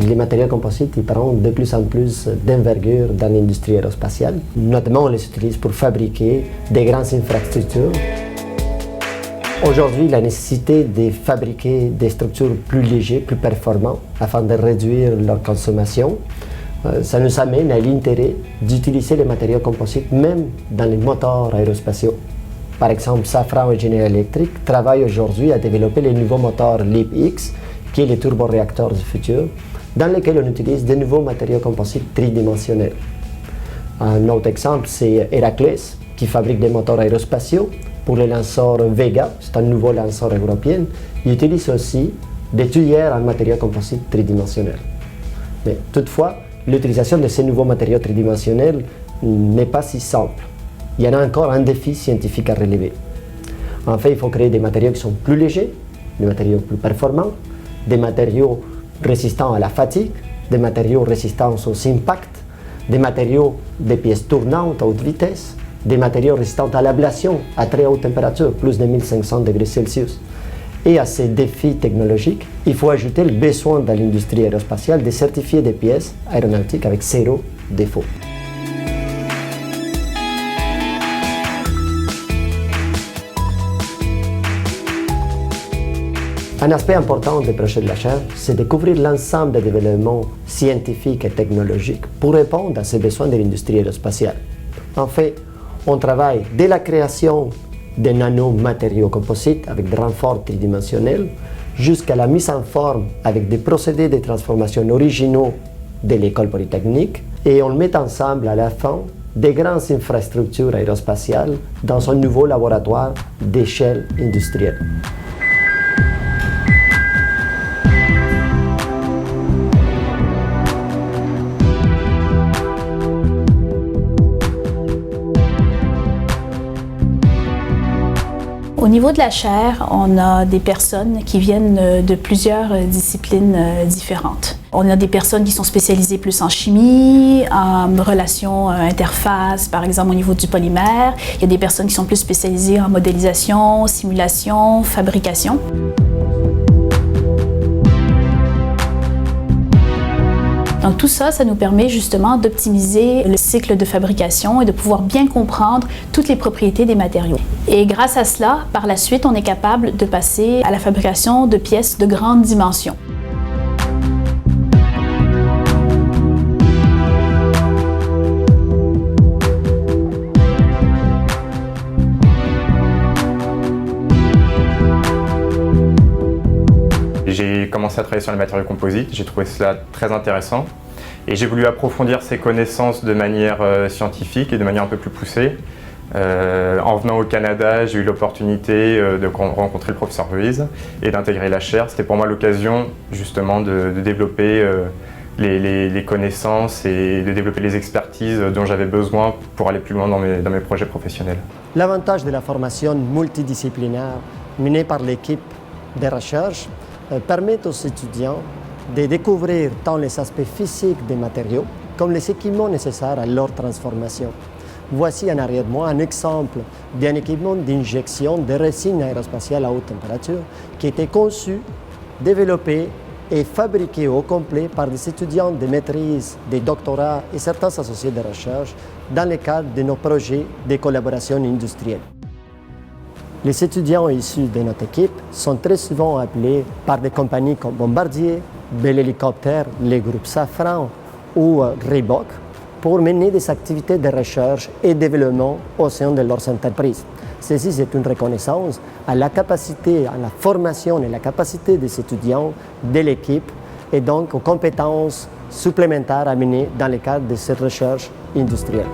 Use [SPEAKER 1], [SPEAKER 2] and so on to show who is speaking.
[SPEAKER 1] Les matériaux composites ils prennent de plus en plus d'envergure dans l'industrie aérospatiale. Notamment, on les utilise pour fabriquer des grandes infrastructures. Aujourd'hui, la nécessité de fabriquer des structures plus légères, plus performantes, afin de réduire leur consommation, ça nous amène à l'intérêt d'utiliser les matériaux composites même dans les moteurs aérospatiaux. Par exemple, Safran et General Electric travaillent aujourd'hui à développer les nouveaux moteurs LEAP-X, qui est les turboréacteurs du futur, dans lesquels on utilise de nouveaux matériaux composites tridimensionnels. Un autre exemple, c'est Heracles, qui fabrique des moteurs aérospatiaux pour le lanceur Vega, c'est un nouveau lanceur européen. Il utilise aussi des tuyères en matériaux composites tridimensionnels. Mais toutefois, l'utilisation de ces nouveaux matériaux tridimensionnels n'est pas si simple. Il y en a encore un défi scientifique à relever. En fait, il faut créer des matériaux qui sont plus légers, des matériaux plus performants, des matériaux résistants à la fatigue, des matériaux résistants aux impacts, des matériaux des pièces tournantes à haute vitesse, des matériaux résistants à l'ablation à très haute température, plus de 1500 degrés Celsius. Et à ces défis technologiques, il faut ajouter le besoin de l'industrie aérospatiale de certifier des pièces aéronautiques avec 0 défaut. Un aspect important des projets de la chaire, c'est de couvrir l'ensemble des développements scientifiques et technologiques pour répondre à ces besoins de l'industrie aérospatiale. En fait, on travaille dès la création des nanomatériaux composites avec des renforts tridimensionnels jusqu'à la mise en forme avec des procédés de transformation originaux de l'école polytechnique et on met ensemble à la fin des grandes infrastructures aérospatiales dans un nouveau laboratoire d'échelle industrielle.
[SPEAKER 2] Au niveau de la chaire, on a des personnes qui viennent de plusieurs disciplines différentes. On a des personnes qui sont spécialisées plus en chimie, en relations interfaces, par exemple au niveau du polymère. Il y a des personnes qui sont plus spécialisées en modélisation, simulation, fabrication. Donc tout ça, ça nous permet justement d'optimiser le cycle de fabrication et de pouvoir bien comprendre toutes les propriétés des matériaux. Et grâce à cela, par la suite, on est capable de passer à la fabrication de pièces de grande dimension.
[SPEAKER 3] J'ai commencé à travailler sur les matériaux composites, j'ai trouvé cela très intéressant et j'ai voulu approfondir ces connaissances de manière scientifique et de manière un peu plus poussée. En venant au Canada, j'ai eu l'opportunité de rencontrer le professeur Ruiz et d'intégrer la chaire. C'était pour moi l'occasion justement de développer les connaissances et de développer les expertises dont j'avais besoin pour aller plus loin dans mes projets professionnels.
[SPEAKER 1] L'avantage de la formation multidisciplinaire menée par l'équipe de recherche permet aux étudiants de découvrir tant les aspects physiques des matériaux comme les équipements nécessaires à leur transformation. Voici en arrière de moi un exemple d'un équipement d'injection de résine aérospatiale à haute température qui a été conçu, développé et fabriqué au complet par des étudiants de maîtrise, des doctorats et certains associés de recherche dans le cadre de nos projets de collaboration industrielle. Les étudiants issus de notre équipe sont très souvent appelés par des compagnies comme Bombardier, Bell Helicopter, les groupes Safran ou Reebok pour mener des activités de recherche et développement au sein de leurs entreprises. Ceci, c'est une reconnaissance à la capacité, à la formation et la capacité des étudiants de l'équipe et donc aux compétences supplémentaires à mener dans le cadre de cette recherche industrielle.